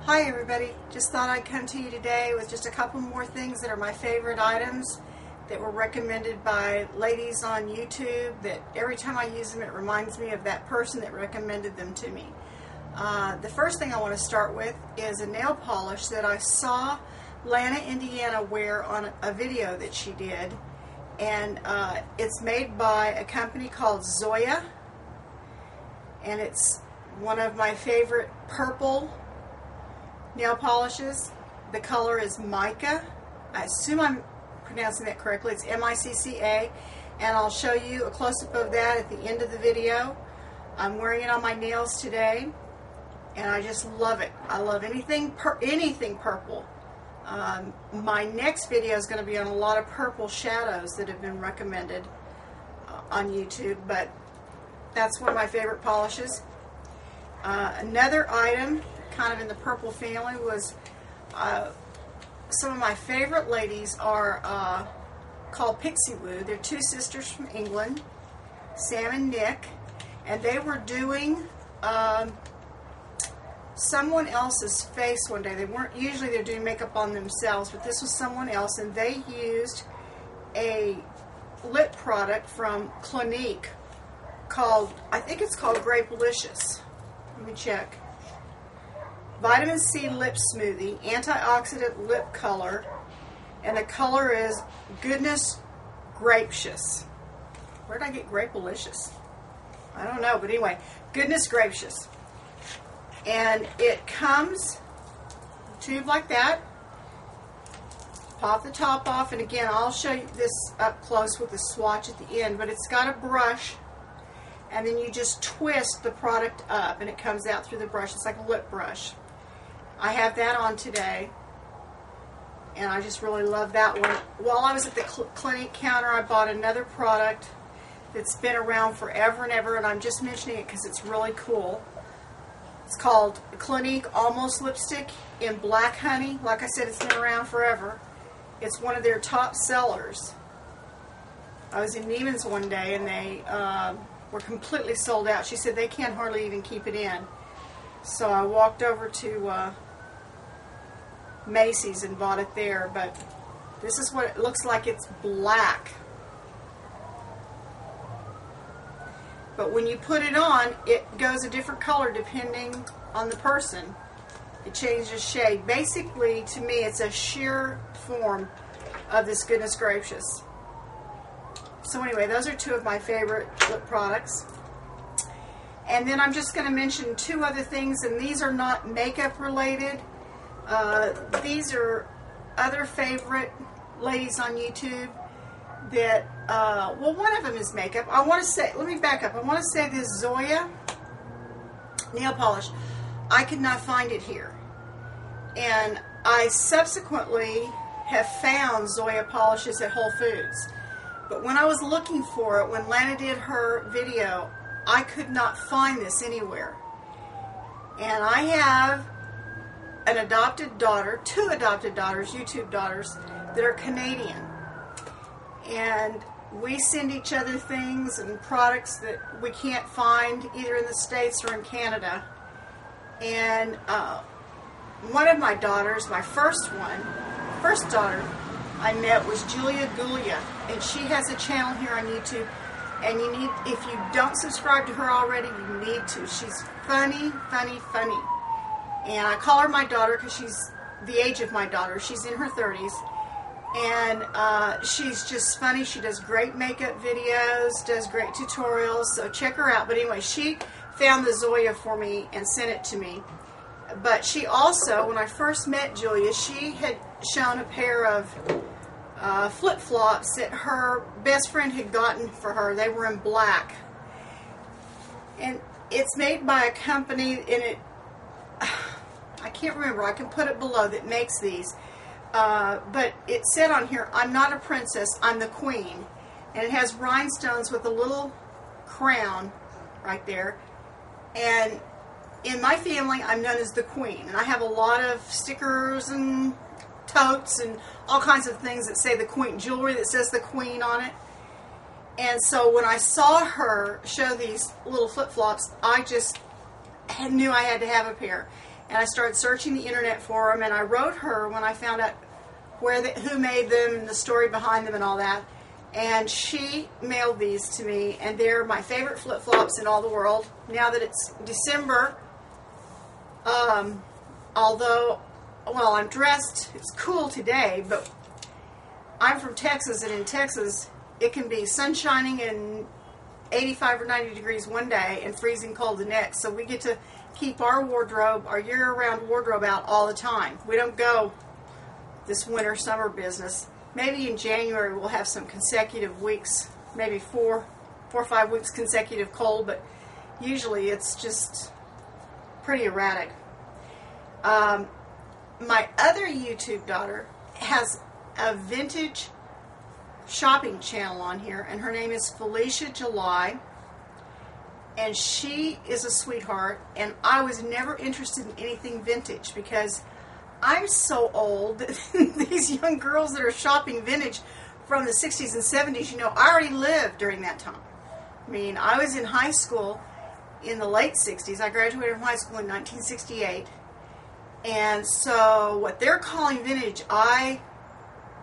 Hi everybody, just thought I'd come to you today with just a couple more things that are my favorite items that were recommended by ladies on YouTube that every time I use them it reminds me of that person that recommended them to me. The first thing I want to start with is a nail polish that I saw Lana, Indiana wear on a video that she did, and it's made by a company called Zoya, and it's one of my favorite purple nail polishes. The color is Micca. I assume I'm pronouncing that correctly. It's M-I-C-C-A, and I'll show you a close-up of that at the end of the video. I'm wearing it on my nails today, and I just love it. I love anything purple. My next video is going to be on a lot of purple shadows that have been recommended on YouTube, but that's one of my favorite polishes. Another item kind of in the purple family was some of my favorite ladies are called Pixie Woo. They're two sisters from England, Sam and Nic, and they were doing someone else's face one day. They weren't usually they're doing makeup on themselves, but this was someone else, and they used a lip product from Clinique called, I think it's called Grapecious. Let me check. Vitamin C Lip Smoothie, antioxidant lip color, and the color is Goodness Grapecious. Where did I get Grapelicious? I don't know, but anyway, Goodness Grapecious. And it comes tube like that. Pop the top off, and again, I'll show you this up close with the swatch at the end, but it's got a brush, and then you just twist the product up, and it comes out through the brush. It's like a lip brush. I have that on today, and I just really love that one. While I was at the Clinique counter, I bought another product that's been around forever and ever, and I'm just mentioning it because it's really cool. It's called Clinique Almost Lipstick in Black Honey. Like I said, it's been around forever. It's one of their top sellers. I was in Neiman's one day, and they were completely sold out. She said they can't hardly even keep it in. So I walked over to Macy's and bought it there, but this is what it looks like. It's black. But when you put it on, it goes a different color depending on the person. It changes shade. Basically, to me, it's a sheer form of this Goodness Gracious. So anyway, those are two of my favorite lip products. And then I'm just going to mention two other things, and these are not makeup related. These are other favorite ladies on YouTube that, well, one of them is makeup. I want to say, let me back up. I want to say this Zoya nail polish, I could not find it here. And I subsequently have found Zoya polishes at Whole Foods. But when I was looking for it, when Lana did her video, I could not find this anywhere. And I have an adopted daughter, two adopted daughters, YouTube daughters, that are Canadian. And we send each other things and products that we can't find either in the States or in Canada. And one of my daughters, my first daughter I met was Julia Gulia, and she has a channel here on YouTube. And you need, if you don't subscribe to her already, you need to. She's funny, funny, funny. And I call her my daughter because she's the age of my daughter. She's in her 30s. And she's just funny. She does great makeup videos, does great tutorials, so check her out. But anyway, she found the Zoya for me and sent it to me. But she also, when I first met Julia, she had shown a pair of flip-flops that her best friend had gotten for her. They were in black. And it's made by a company, and it, I can't remember, I can put it below, that makes these. But it said on here, I'm not a princess, I'm the queen. And it has rhinestones with a little crown right there. And in my family, I'm known as the queen. And I have a lot of stickers and totes and all kinds of things that say the queen, jewelry that says the queen on it. And so when I saw her show these little flip-flops, I just knew I had to have a pair. And I started searching the internet for them, and I wrote her when I found out who made them and the story behind them and all that. And she mailed these to me, and they're my favorite flip-flops in all the world. Now that it's December, although, well, I'm dressed, it's cool today, but I'm from Texas, and in Texas, it can be sun shining and 85 or 90 degrees one day and freezing cold the next. So we get to keep our wardrobe, our year-round wardrobe out all the time. We don't go this winter, summer business. Maybe in January we'll have some consecutive weeks, maybe four or 5 weeks consecutive cold, but usually it's just pretty erratic. My other YouTube daughter has a vintage shopping channel on here, and her name is Felicia July, and she is a sweetheart, and I was never interested in anything vintage because I'm so old that these young girls that are shopping vintage from the 60s and 70s, you know, I already lived during that time. I mean, I was in high school in the late 60s. I graduated from high school in 1968. And so what they're calling vintage, I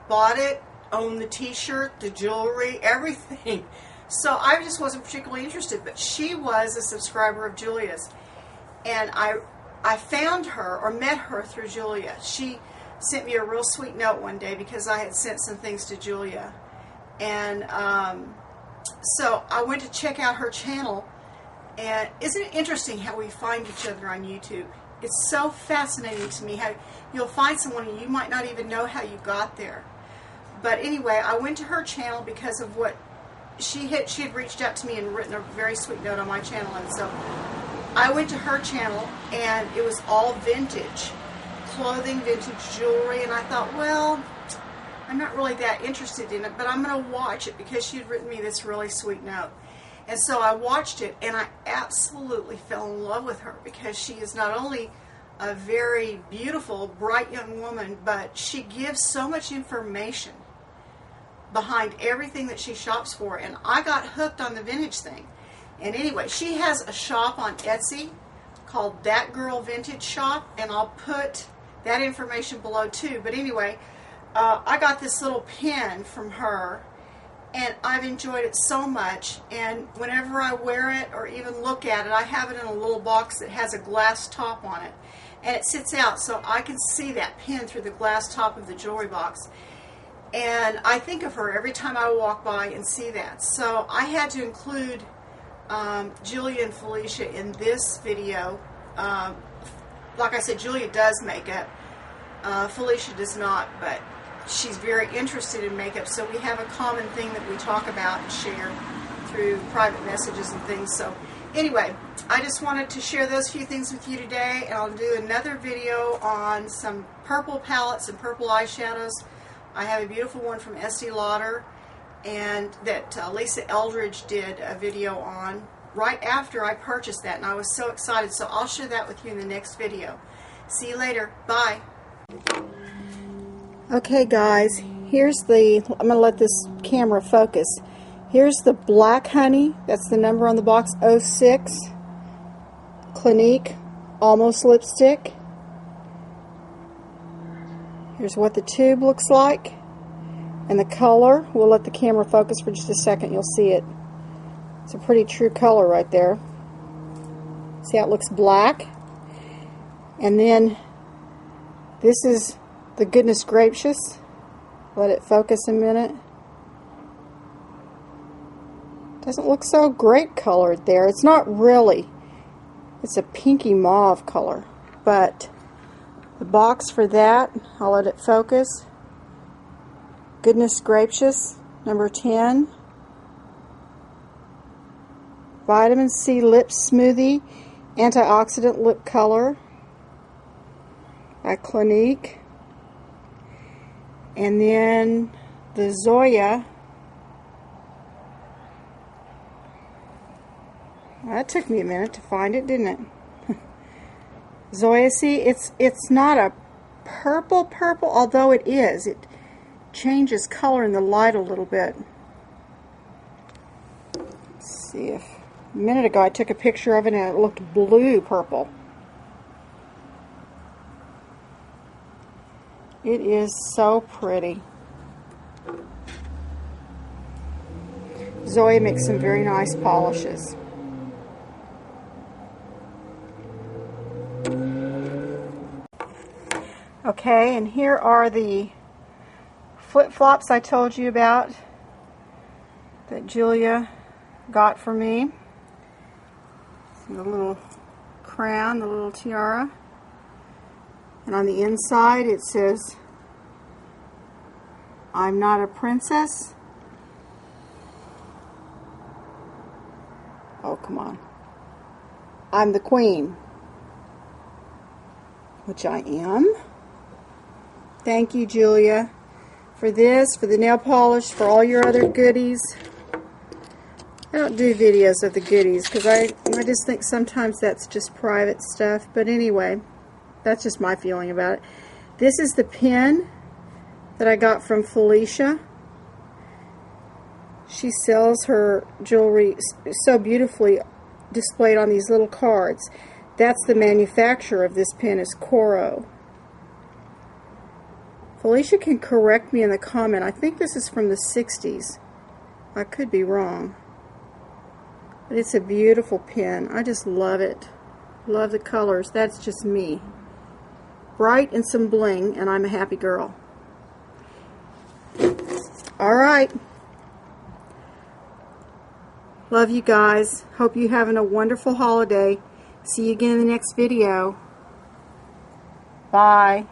bought it, owned the t-shirt, the jewelry, everything. So I just wasn't particularly interested. But she was a subscriber of Julia's. And I found her, or met her through Julia. She sent me a real sweet note one day because I had sent some things to Julia. And so I went to check out her channel. And isn't it interesting how we find each other on YouTube? It's so fascinating to me how you'll find someone and you might not even know how you got there. But anyway, I went to her channel because of what she had reached out to me and written a very sweet note on my channel. And so I went to her channel, and it was all vintage clothing, vintage jewelry, and I thought, well, I'm not really that interested in it, but I'm going to watch it because she had written me this really sweet note. And so I watched it, and I absolutely fell in love with her because she is not only a very beautiful, bright young woman, but she gives so much information behind everything that she shops for, and I got hooked on the vintage thing. And anyway, she has a shop on Etsy called That Girl Vintage Shop, and I'll put that information below too. But anyway, I got this little pin from her, and I've enjoyed it so much, and whenever I wear it or even look at it, I have it in a little box that has a glass top on it, and it sits out so I can see that pin through the glass top of the jewelry box. And I think of her every time I walk by and see that. So I had to include Julia and Felicia in this video. Like I said, Julia does makeup. Felicia does not, but she's very interested in makeup, so we have a common thing that we talk about and share through private messages and things. So anyway, I just wanted to share those few things with you today, and I'll do another video on some purple palettes and purple eyeshadows. I have a beautiful one from Estee Lauder, and that Lisa Eldridge did a video on right after I purchased that, and I was so excited. So I'll share that with you in the next video. See you later. Bye. Okay guys, here's the, I'm going to let this camera focus. Here's the Black Honey, that's the number on the box, 06, Clinique, Almost Lipstick. Here's what the tube looks like, and the color, we'll let the camera focus for just a second, you'll see it. It's a pretty true color right there. See how it looks black? And then this is the Goodness Grapecious. Let it focus a minute. Doesn't look so great colored there. It's not really. It's a pinky mauve color. But the box for that, I'll let it focus. Goodness Grapecious, number 10. Vitamin C Lip Smoothie Antioxidant Lip Color by Clinique. And then the Zoya. Well, that took me a minute to find it, didn't it? Zoya, see, it's not a purple, although it is. It changes color in the light a little bit. Let's see if a minute ago I took a picture of it and it looked blue purple. It is so pretty. Zoya makes some very nice polishes. Okay, and here are the flip-flops I told you about that Julia got for me. The little crown, the little tiara. And on the inside it says, "I'm not a princess." Oh, come on. "I'm the queen." Which I am. Thank you, Julia, for this, for the nail polish, for all your other goodies. I don't do videos of the goodies because I just think sometimes that's just private stuff. But anyway, that's just my feeling about it. This is the pin that I got from Felicia. She sells her jewelry so beautifully displayed on these little cards. That's the manufacturer of this pin, is Coro. Felicia can correct me in the comment. I think this is from the 60s. I could be wrong. But it's a beautiful pin. I just love it. Love the colors. That's just me. Bright and some bling, and I'm a happy girl. Alright. Love you guys. Hope you're having a wonderful holiday. See you again in the next video. Bye.